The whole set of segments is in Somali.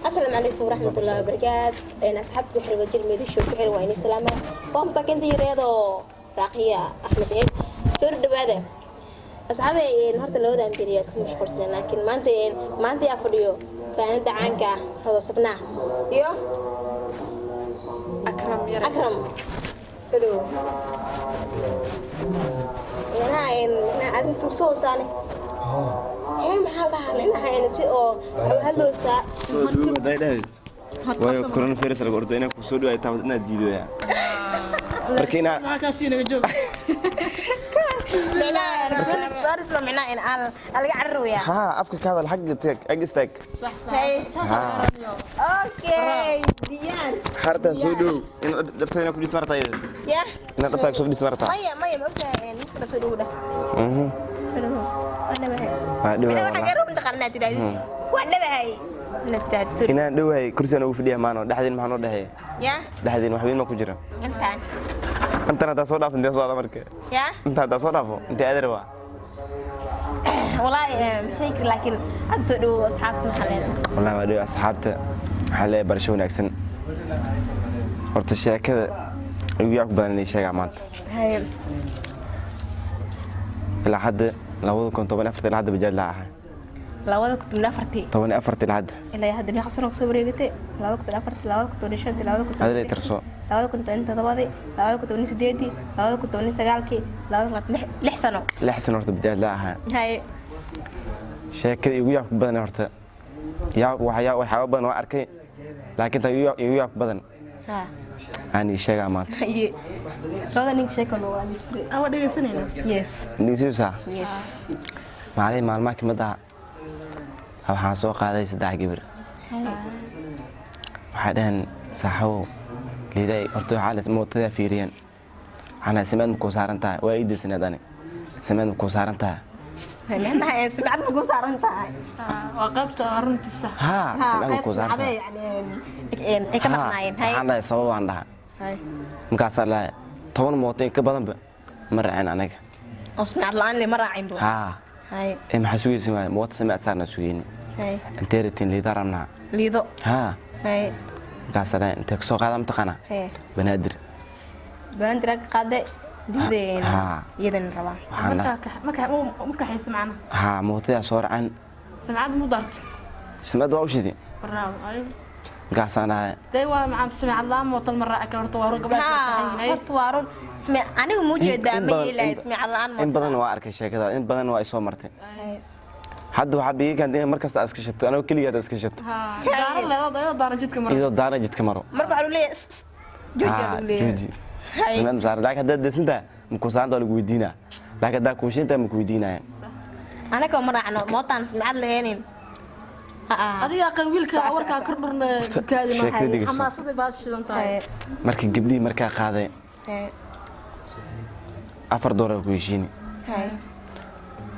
السلام عليكم ورحمة الله وبركاته. أنا أصحاب بحر وجل ميدو شو بحر وين سلامة. بامتك أنت رياضة راقية أحمد عيد. سور الدبادة. أصحابي النهاردة اللي وده أنتريا مش كورسنا لكن ما أنت أفضيو. فأنا دعانك هذا صبنا. يو. أكرم يا أكرم. سلو. أنا أنتم صوصاني. هي محلها لنا هاي نسيء هلو سا. waayo coronavirus lagu ordo inaan ku soo dhawaay taabad inaad diido yaa markiina ما كاسينو بجوك لا فارس لو معناه إن ألقى عروية. ha afka ka hadal xagga tag ag istaag صح هاي. أوكي ديان. harta soo dhow in dhabtayna ku dhis martay يا. in dhabtay soo dhis martay مية مبدأ نقدر سودو ده. أنا بهاي. waa أنا dhawaay واحد جرب دخلنا تدري. وأنا بهاي. نتراد سودو. inaan dhawaay kursigan ugu fadhiya maano dhaxdin maxaan u dhahay يا. dhaxdin wax weyn ma ku jira أنت. intana taa soo dhaafin soo ada markay يا. inta taa soo dhaafo inta adeer waa والله مشاكل لكن هذا سودو أصحاب محلنا. wallahi waa dhawaay asxaabta waxa la barasho wanaagsan horta sheekada ugu yaab badan ee sheega maanta هاي. ilaa hadda 2014 ilaa hadda bajaad la ahay لا ولا كنت من أفرتي. 14 ilaa hadda إلا يهدي مية خسرنا كسبري قتي. لا ولا كنت أفرت. لا ولا كنت ونشد. لا ولا كنت. هذا اللي ترسو لا ولا كنت أنت ضباضي. لا ولا كنت ونيس ديتي. لا ولا كنت ونيس سجالكي. لا ولا كنت لحسنه. لحسن horta bajaad la ahay هاي. sheekada ugu yaab badan horta waxa badan waa arkay laakiin ta ugu yaab badan ها. aan ii sheegaa maanta هي. هذا نيك شكل هو. أول دقيقة سنين يس. nisiisa يس. maalmaha kamida waxaan soo qaaday 3 gabar waxay dhahan saaxaw leeday horta xaalad mootada fiiriyeen ana siman ku saaran tahay waa ii disnadani siman ku saaran tahay أنا سمعت بقول صار أنت. وقفت أرنت الصح ha siman ku saaran tahay يعني إيه كمان ناين. هاي. waxaan dhahay sabab aan dhahay هاي. markaas la 10 mooto ka badan ba maracin anaga أسمع الآن اللي مرة عين بو. ha هاي. ee maxaa sugaysan waay mooto samac saarna sugayni هاي. intee ratin liidaramna ليدو. ha هاي. markaas la intee soo qaada mtaqana هاي. banaadir بندرك قادة. دين. ها. يدن ربع. waxaan مركا حيس معنا ha mootada soo racan سمعت مضات samad waa u shidi براو أيوة markaas aan dhahay دايوا مع سمع الله موطن مرة أكل ورطوارو قبل ها. هرت وارون. سمع أنا موجود دامي لا يسمع الآن. in badan waa arkay sheekada in badan waa soo martay هاي. hadda waxa biigi kan mar kasta iska shato anoo kaliya iska shato ها دار لا ضيا دار جدك مرة iyadoo daana jidka maro مربع لي. جوجل ha لي. jooji هاي. samad saar laakiin hadda desinta muku saanta lagu weydiina laakiin hadda ku shinta muku weydiinayaan أنا كم مرة عنو موطن سمعت لهنين. أدي أقل ويلك أورك كربرنا كذي ما sheekada هاي dhigayso حماس ده باش شلون هاي. تاي markii gabdhii markaa qaaday هاي. $4 ku heshiini هاي.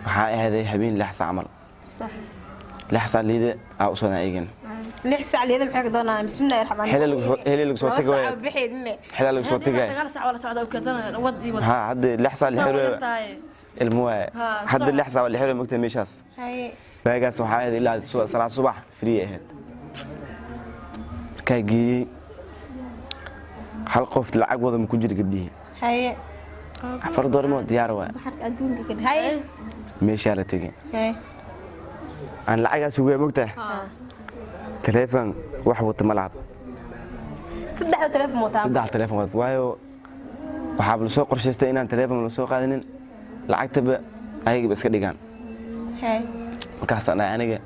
waxaa ahaaday habeen 6 saac camal صح 6 saac liida aa u soo naayigan ليه ساعة اللي هذا بحق دونا بسم الله الرحمن xilli lagu soo tagay بحيد مني. xilli lagu soo tagay سجال ساعة ولا ساعة وكذا ودي ودي ha hadda 6 saac la xiro تاي المواء ها، حد صح. اللي حساب اللي حلو مكتب ميشاس هاي. باقاس waxaa ahayd ilaa salaad subax free ahayd kaagi hal qof lacag wada ma ku jira gabdhihi هاي. $4 mo diyaar waa بحر أدون كده. هاي. meesha la tagay هاي. aan lacagaas ugu mogtaa telefoon wax wata malab صدق وتلف موتام. 3 telefoon wad waayo waxa la soo qorshaystay inaan telefoon la soo qaadanin lacagtaba ayaga iska dhigaan هاي. markaas aniga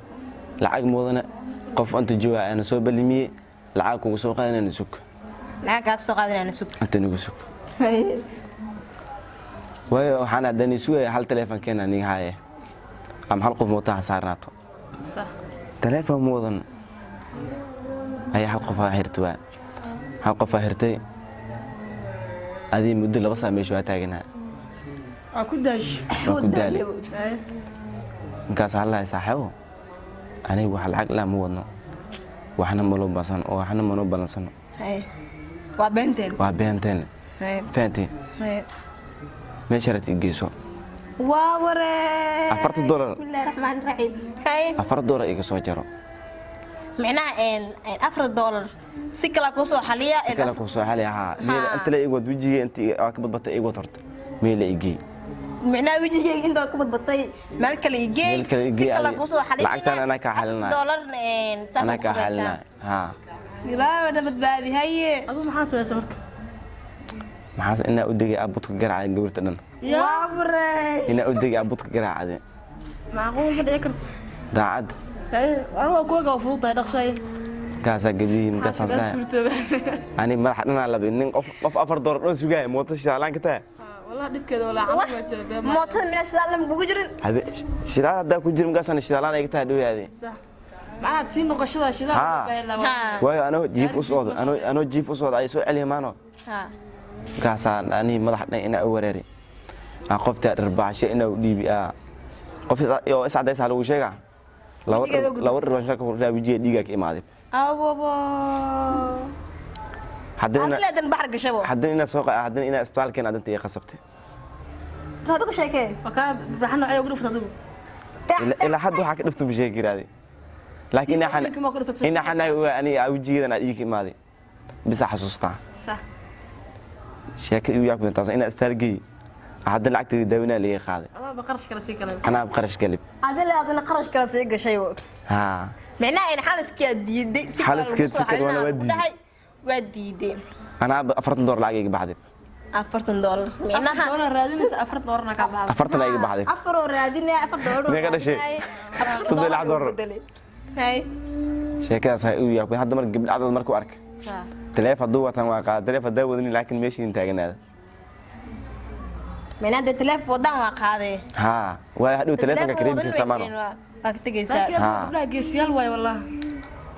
lacag moodana qof anta jooga aan soo balimiyay lacag ugu soo qaadanayna sug لا كات سوق هذا أنا سوق. anta nagu sug هاي. waayo waxaan hadani sugay hal telefoon keena aniga haye am hal qof mootaa saarnaato صح telefoon moodan ay hal qof hirtay hal qof hirtay adii muddo 2 saac meesha waa taaganaa أكو داش ku daali markaas halaay saaxiibo aniga wax lacag la ma wadno waxna ma loo basan oo waxna ma noo balansano هاي. وبنتين. waa beenteen هاي. faanti هاي. meesha raad igeyso واوري. $4 بسم الله الرحمن الرحيم. هاي. $4 iga soo jaro معناها $4 سكلا كوسو حاليا سكلا كوسو حاليا ها ميل انت لا ايغود وجهي انت كبد بطه ايغود هرت ميل ايغي معناها وجهي انت كبد بطي مالك لا ايغي سكلا كوسو حاليا لعقتنا انا كحلنا $4 انا كحلنا ها لا انا بدبابي هي adu maxaa sameeyay marka maxaas ina u digay abudka garacay gabarta dhan waabray ina u digay abudka garacay macquul ma dhici karto daacad أنا أقول لك أفوض هذا الشيء. كاسة قديم كاسة صغير. أنا ما حد أنا لبي إن أف $4 نص جاي موتش شغلان كتاه. والله دب كذا ولا عم بجرب. موت من الشغلان بوجرن. هذا شغلان ده كوجر مقاس أنا شغلان أي كتاه دوي هذه. صح. معنا بتين نقشة شغلان. واي أنا جيف أسود أنا جيف أسود أي سؤال عليه مانو. كاسة أنا ما حد أنا أوريري. أقفت أربع شيء أنا ودي بيا. قفت يو إسعد إسعد وشجع. لو الربع شكل لا بيجي ديجاك إمادي. بابا حدنا هذا البحر قشبه حدنا سوق حدنا استوال كان عدنتي خصبتي هذا شيء كيف فكان رحنا عيو قرفت هذو إلى حد حكي نفط بشيء كذا لكن إحنا أنا أوجي أنا إيك ماذي بس حسوستا صح شيء وياك من تاسع أنا استرجي حدنا العكت دوينا ليه خالد أنا بقرش كرسي كلام أنا بقرش قلب هذا قرش كرسي قشيو ها معناه إن حالس كديد حالس كده سكر وأنا ودي أنا $4 لاقيك بعد $4 معناها $4 رادين $4 نكابها $4 لاقيك بعد $4 رادين $4 ده كده شيء صدق العذر هاي شيء كده صحيح وياك هذا مرة قبل عدد مركو أرك تلاف الضوء تنواقع تلاف الضوء ذني لكن ماشي إنتاجنا هذا معناه ده تلاف وضع واقعي ها وهذا تلاف كريم تمام لكن لا جيسيال واي والله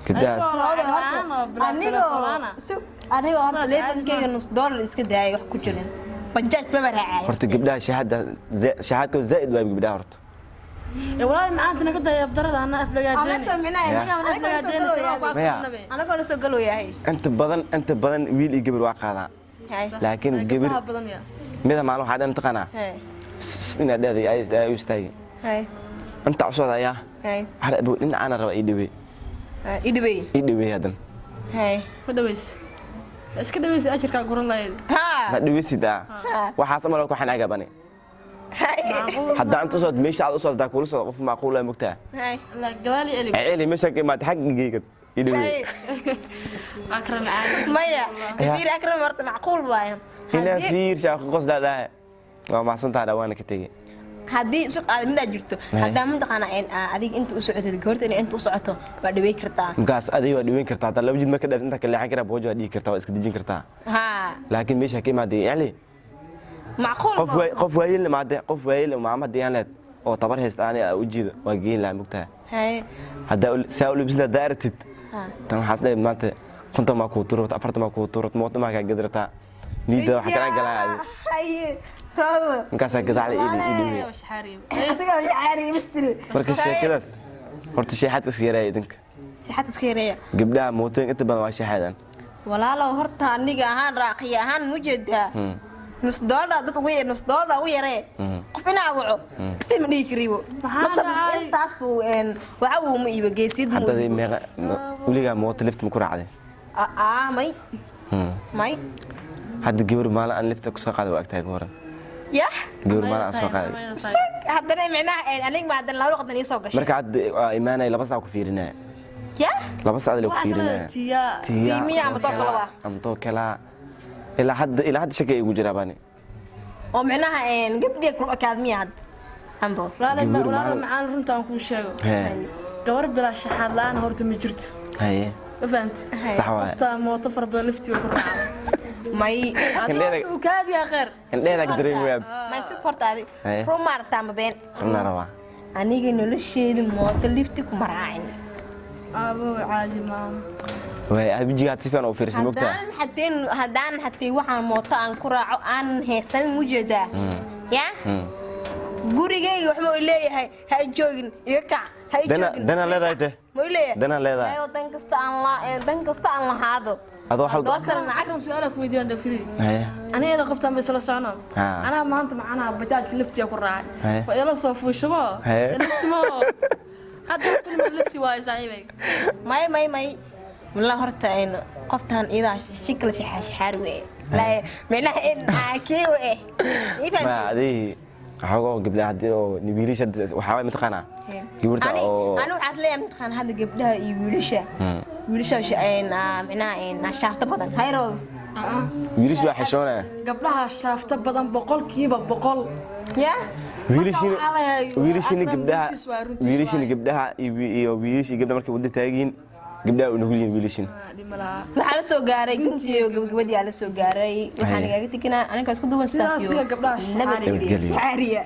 كبداس أنا هو تلفون كي $1 إسكت داعي وح كجرين بجاج بمرعاي هرت قبلها شهادته زائد واي قبلها هرت والله ما عندنا قد يبدرد أنا أفلقات أنا كنا سجلوا يا هي أنت بدن ويل يجبر واقع لكن جبر ماذا معلوم حدا أنت قناع إن هذا أي يستاهل أنت عصاد يا هذا أبو إن أنا رأي إدبي هذا كدويس إيش كدويس أشر كقول الله ما دويس ده وحاسم لو كحن عجبني حتى أنت صوت مش على صوت ده كل صوت معقولة مكتئب لا جوالي إلي إلي مش ما تحقق جيكت إدبي أكرم عادي مايا كبير أكرم مرت معقول بايم هنا فير شاف قص ده ما صنت هذا وانا كتير haddii suuq aad mid jirto hadaa ma taqaana in adiga inta u socotay goorta in inta u socoto waa dhaweey kartaa gaas adiga waa dhaweyn kartaa taa laba jid marka dhaaf inta kale leexan karaa boojo waa dhigi kartaa waa iska dejin kartaa laakiin meesha ka imaadey yani macquul qof waayil qof waayil maama diyaanad oo tabar haysta aan u jiido waa geyn la mugtaa hadaa saa u libsna daartid tan waxaas dheer maanta kunta ma ku turo afarta ma ku turo mooto ma ka gadrata niida waxa kala galaa markaas gadaal idin asiga shaari mistri marka sheekadaas horta sheexad iska yaray idinka sheexad iska yaray gabdhaha mootooyin inta badan waa sheexadan walaalo horta aniga ahaan raaqiy ahaan mujeeda $1 dad ugu yaree qof ina waco si ma dhigi kariyo taas waxa uu ma iiba geesid mu hadda meeqa waliga mooto lift ma ku raacday may hadda gabar maal aan lift ku soo qaaday waqtiga hore يا gabar maal aan soo qaaday hadda macnaha aniga ma hadda laba qadani soo gashay marka hadda iimaanay laba saac ku fiirinaa يا laba saac la ku fiirinaa tiya am to kala ila hadda shakay igu jira bani oo macnaha gabdhiga ku akaadmiya hadda ambo walaal macaan runta aan ku sheego gabar bila shaxad laan horta ma jirto haye فهمت صح واي طا موتو فرد لفتي وكرع ماي وكاد يا خير عندك دريم ويب ما سكرت هذه رومار تام بين انا روا انيغي نولشيدي موتو لفتي كمراعين ابو عادي ما way abjiga tifan oo fiirsi mogta hadaan hatii waxaan mooto aan ku raaco aan heesan mujada ya gurigeyga wax ma leeyahay ha joogin iga kac ha joogin dana leedahay ma leeyahay dana leedahay ayo dan kasta aan lahaado adoo xal doosana lacag su'aalaha ku weydiin dhafiri ana iyada qoftaan bay sala socnaa ana maanta macana bajaaj liftiga ku raacay fa ila soo fuushabo liftimo hadda kulma lifti waa saaxiibay may والله هرت إن قفتان إذا شكل شحار وإيه لا معناه إن عكيه وإيه ما هذه حاجة قبل هذه نبيلي شد وحاول متقنع يورد أنا عسلي متقن هذا قبلها يبيلش وشين معناه إن شافت بدن هيرو يبيلش واحد شلونه قبلها شافت بدن بقول كيبا بقول يا ويلشين قبلها ويلش قبلها مركب ودي تاجين قبلها ونقولين ويلشين waxaa la soo gaaray intii gabadhii la soo gaaray waxaan iga tigina aniga isku duwan sidaas qiblaha nabadgelyo xariya